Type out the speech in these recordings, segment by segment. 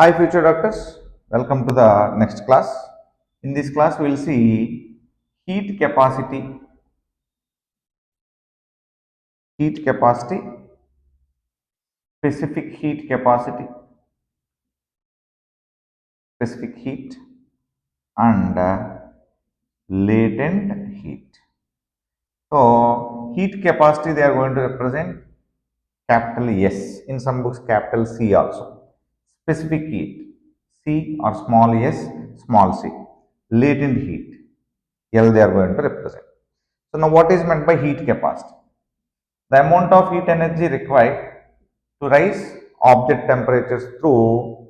Hi, future doctors. Welcome to the next class. In this class, we will see heat capacity, heat capacity, specific heat capacity, specific heat, and latent heat. So, heat capacity they are going to represent capital S. In some books, capital C also. Specific heat, C or small s, small c. Latent heat, L they are going to represent. So, now what is meant by heat capacity? The amount of heat energy required to rise object temperatures through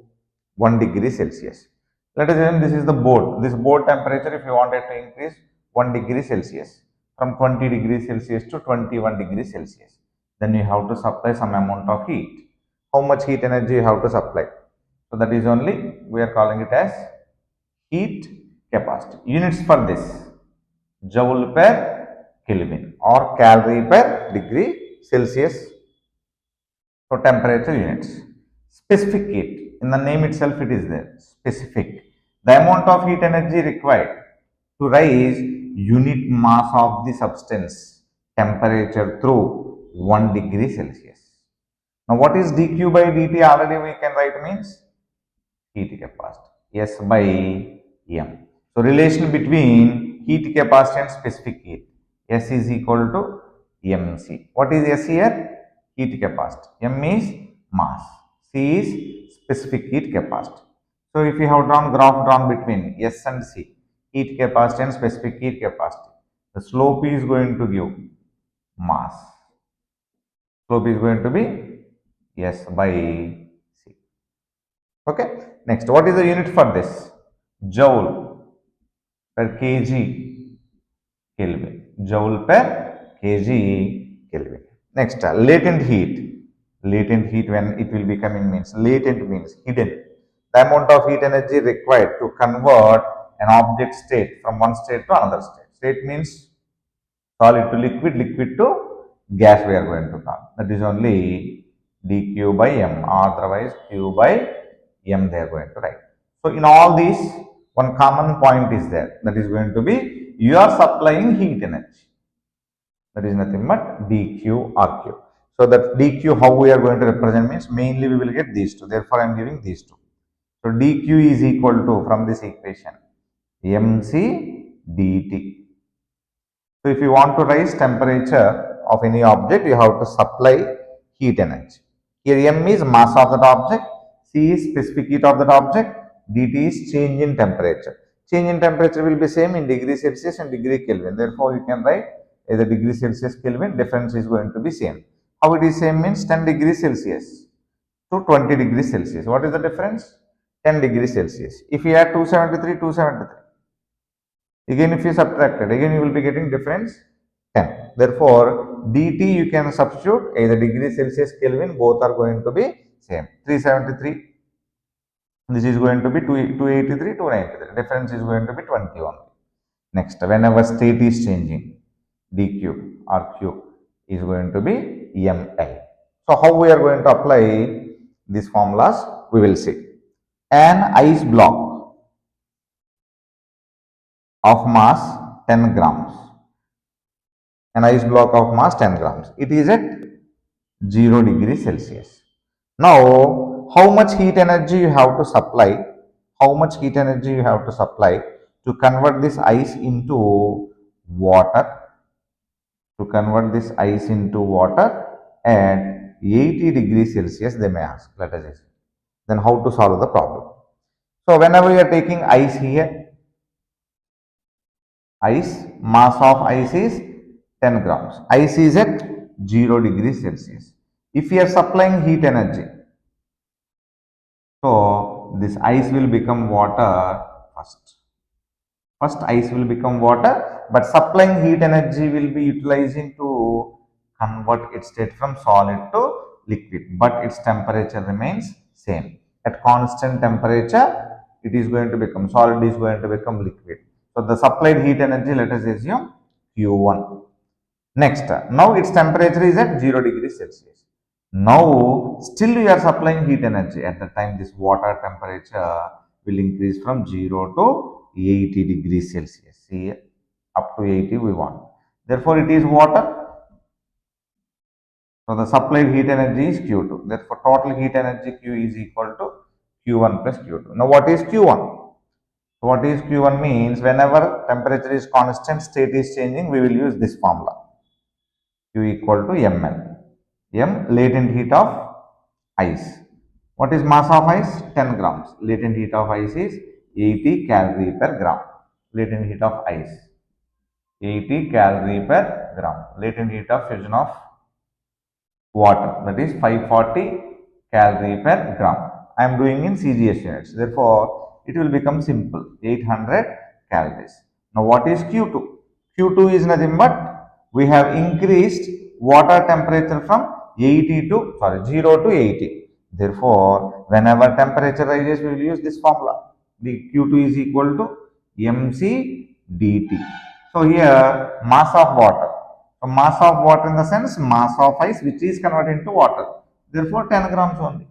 1 degree Celsius. Let us assume this is the board. This board temperature, if you wanted to increase 1 degree Celsius from 20 degrees Celsius to 21 degrees Celsius, then you have to supply some amount of heat. How much heat energy you have to supply? So that is only we are calling it as heat capacity. Units for this: joule per Kelvin or calorie per degree Celsius. So temperature units. Specific heat. In the name itself it is there. Specific. The amount of heat energy required to raise unit mass of the substance temperature through 1 degree Celsius. Now what is dq by dt? Already we can write means heat capacity. S by M. So relation between heat capacity and specific heat. S is equal to mc. What is S here? Heat capacity. M is mass. C is specific heat capacity. So if you have drawn between S and C, heat capacity and specific heat capacity, the slope is going to give mass. Slope is going to be S by C. Okay. Next, what is the unit for this? Joule per kg Kelvin. Joule per kg Kelvin. Next, latent heat. Latent heat, when it will be coming, means latent means hidden. The amount of heat energy required to convert an object state from one state to another state. State means solid to liquid, liquid to gas we are going to call. That is only dq by m, otherwise q by m they are going to write. So in all these, one common point is there, that is going to be you are supplying heat energy. That is nothing but dq or q. So that dq how we are going to represent means mainly we will get these two. Therefore I am giving these two. So dq is equal to, from this equation, mc dt. So if you want to raise temperature of any object, you have to supply heat energy. Here M is mass of that object, C is specific heat of that object, dt is change in temperature. Change in temperature will be same in degree Celsius and degree Kelvin. Therefore, you can write either degree Celsius Kelvin, difference is going to be same. How it is same means 10 degrees Celsius to 20 degrees Celsius. What is the difference? 10 degrees Celsius. If you add 273, 273. Again, if you subtract it, again you will be getting difference 10. Therefore, dt you can substitute either degree Celsius Kelvin, both are going to be same. 373, this is going to be 283, 293. Difference is going to be 21. Next, whenever state is changing, dq or q is going to be ml. So how we are going to apply these formulas, we will see. An ice block of mass 10 grams, an ice block of mass 10 grams. It is at 0 degrees Celsius. Now, how much heat energy you have to supply? How much heat energy you have to supply to convert this ice into water? To convert this ice into water at 80 degrees Celsius, they may ask. Let us see. Then how to solve the problem? So, whenever you are taking ice here, ice, mass of ice is 10 grams. Ice is at 0 degrees Celsius. If you are supplying heat energy, so this ice will become water first. First ice will become water, but supplying heat energy will be utilizing to convert its state from solid to liquid, but its temperature remains same. At constant temperature, it is going to become solid, is going to become liquid. So the supplied heat energy, let us assume Q1. Next, now its temperature is at 0 degrees Celsius. Now, still we are supplying heat energy. At the time, this water temperature will increase from 0 to 80 degrees Celsius. See, up to 80 we want. Therefore, it is water. So, the supplied heat energy is Q2. Therefore, total heat energy Q is equal to Q1 plus Q2. Now, what is Q1? What is Q1 means whenever temperature is constant, state is changing, we will use this formula. Q equal to ml. M latent heat of ice. What is mass of ice? 10 grams. Latent heat of ice is 80 calorie per gram. Latent heat of ice 80 calorie per gram. Latent heat of fusion of water, that is 540 calorie per gram. I am doing in CGS units. Therefore, it will become simple 800 calories. Now, what is Q2? Q2 is nothing but we have increased water temperature from 80 to 0 to 80. Therefore, whenever temperature rises, we will use this formula. The Q2 is equal to mc dt. So, here mass of water. So, mass of water in the sense mass of ice which is converted into water. Therefore, 10 grams only.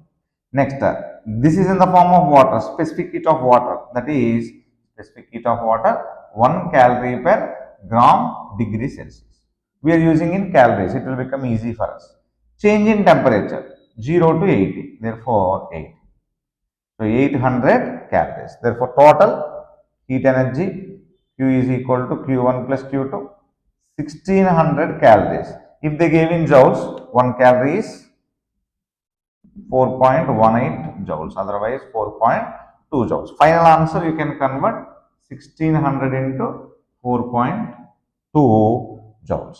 Next, this is in the form of water, specific heat of water, that is specific heat of water 1 calorie per gram degree Celsius. We are using in calories, it will become easy for us. Change in temperature 0 to 80, therefore 8. So 800 calories. Therefore, total heat energy Q is equal to Q1 plus Q2, 1600 calories. If they gave in joules, 1 calorie is 4.18 joules, otherwise 4.2 joules. Final answer you can convert 1600 into 4.2 joules,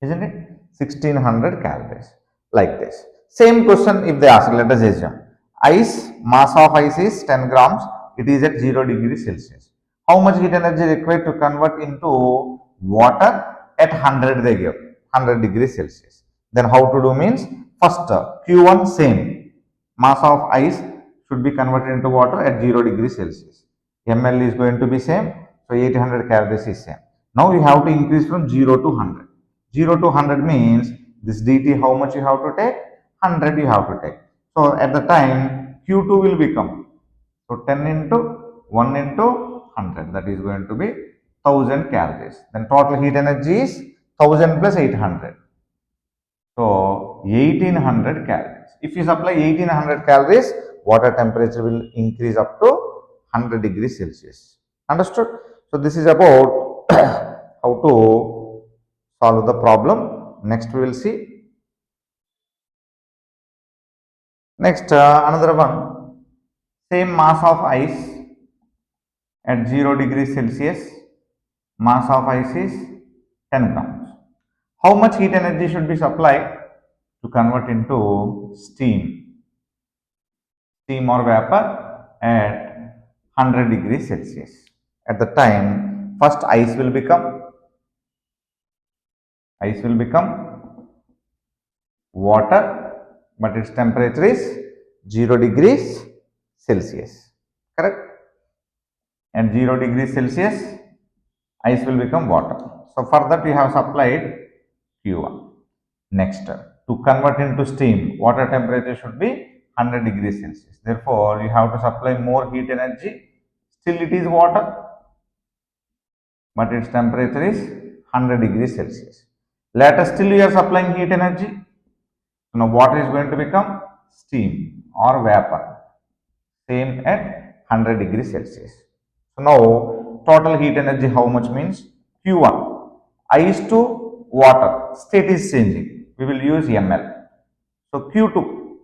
isn't it? 1600 calories, like this. Same question if they ask, let us assume ice, mass of ice is 10 grams, it is at 0 degrees Celsius. How much heat energy required to convert into water at 100 they give, 100 degrees Celsius. Then how to do means, first Q1 same, mass of ice should be converted into water at 0 degrees Celsius. ml is going to be same, so 800 calories is same. Now you have to increase from 0 to 100. 0 to 100 means this dt how much you have to take? 100 you have to take. So at the time Q2 will become, so 10 into 1 into 100, that is going to be 1000 calories. Then total heat energy is 1000 plus 800. So 1800 calories. If you supply 1800 calories, water temperature will increase up to 100 degrees Celsius. Understood? So this is about how to solve the problem. Next we will see. Next another one. Same mass of ice at 0 degrees Celsius. Mass of ice is 10 grams. How much heat energy should be supplied to convert into steam or vapor at 100 degrees Celsius? At the time, first ice will become water, but its temperature is 0 degrees Celsius. Correct? At 0 degrees Celsius, ice will become water. So for that we have supplied Q1. Next, to convert into steam, water temperature should be 100 degrees Celsius. Therefore, you have to supply more heat energy. Still it is water, but its temperature is 100 degrees Celsius. Later still you are supplying heat energy. Now water is going to become steam or vapor, same at 100 degrees Celsius. So now total heat energy how much means Q1, ice to water, state is changing, we will use ml. So Q2,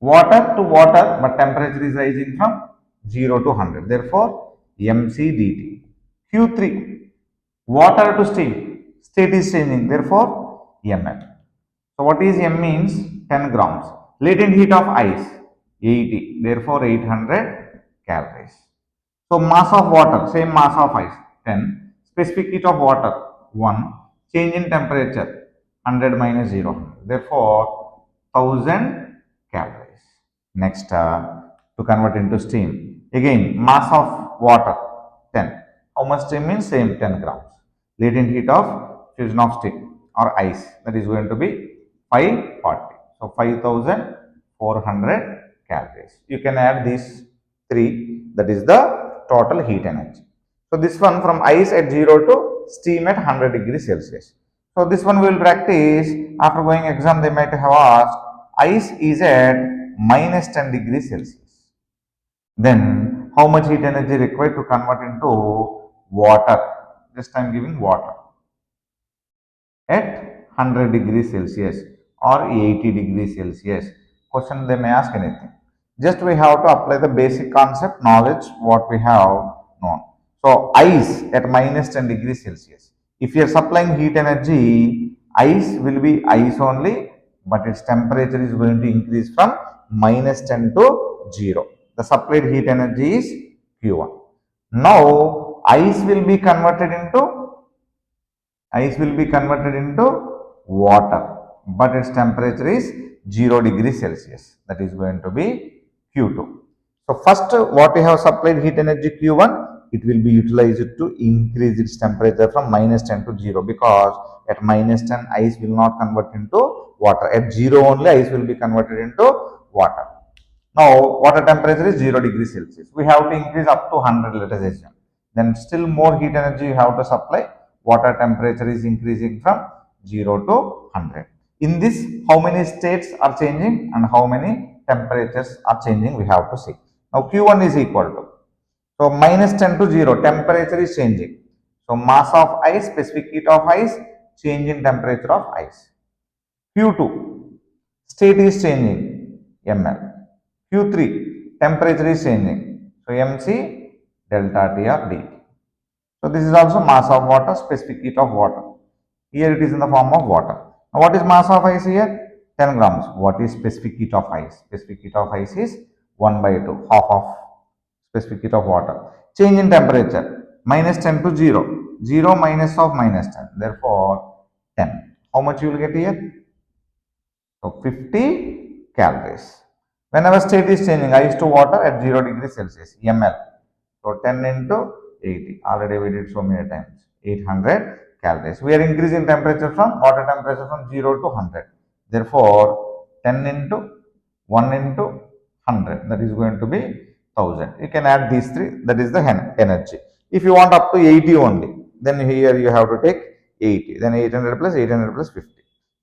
water to water, but temperature is rising from 0 to 100, therefore mc dt. Q3, water to steam, state is changing, therefore ml. So what is m means 10 grams. Latent heat of ice 80, therefore 800 calories. So mass of water, same mass of ice 10, specific heat of water 1, change in temperature 100 minus 0, therefore 1000 calories. Next, to convert into steam, again mass of water 10. How much steam means? Same 10 grams. Latent heat of fusion of steam or ice, that is going to be 540. So 5400 calories. You can add these three, that is the total heat energy. So this one from ice at 0 to steam at 100 degrees Celsius. So this one we will practice. After going exam, they might have asked ice is at minus 10 degrees Celsius. Then how much heat energy required to convert into water? Just I am giving water at 100 degrees Celsius or 80 degrees Celsius. Question they may ask anything. Just we have to apply the basic concept knowledge what we have known. So ice at minus 10 degrees Celsius. If you are supplying heat energy, ice will be ice only, but its temperature is going to increase from minus 10 to 0. The supplied heat energy is Q1. Now ice will be converted into water, but its temperature is 0 degrees Celsius. That is going to be Q2. So first what we have supplied heat energy Q1, it will be utilized to increase its temperature from minus 10 to 0, because at minus 10 ice will not convert into water. At 0 only ice will be converted into water. Now water temperature is 0 degrees Celsius. We have to increase up to 100, let us assume. Then still more heat energy you have to supply. Water temperature is increasing from 0 to 100. In this, how many states are changing and how many temperatures are changing, we have to see. Now Q1 is equal to, so minus 10 to 0, temperature is changing. So mass of ice, specific heat of ice, change in temperature of ice. Q2, state is changing, ml. Q3, temperature is changing. So mc delta T or dt. So this is also mass of water, specific heat of water. Here it is in the form of water. Now what is mass of ice here? 10 grams. What is specific heat of ice? Specific heat of ice is 1 by 2, half of specific heat of water. Change in temperature, minus 10 to 0. 0 minus of minus 10. Therefore, 10. How much you will get here? So 50 calories. Whenever state is changing, ice to water at 0 degrees Celsius, ml. So 10 into 80. Already we did so many times. 800 calories. We are increasing temperature from water temperature from 0 to 100. Therefore, 10 into 1 into 100. That is going to be 1000. You can add these three. That is the energy. If you want up to 80 only, then here you have to take 80. Then 800 plus 800 plus 50.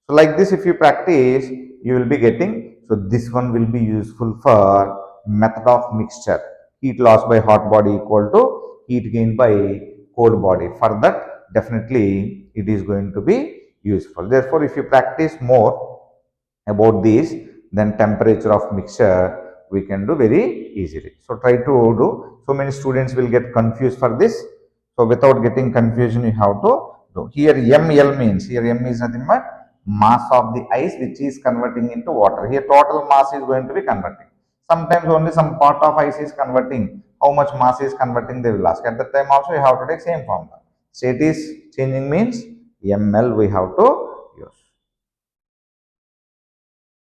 So like this, if you practice, you will be getting. So this one will be useful for method of mixture. Heat loss by hot body equal to heat gain by cold body. For that, definitely it is going to be useful. Therefore, if you practice more about this, then temperature of mixture we can do very easily. So try to do. So many students will get confused for this. So without getting confusion, you have to do. Here ml means, here m is nothing but mass of the ice which is converting into water. Here total mass is going to be converting. Sometimes only some part of ice is converting. How much mass is converting, they will ask. At that time also you have to take same formula. State is changing means ml we have to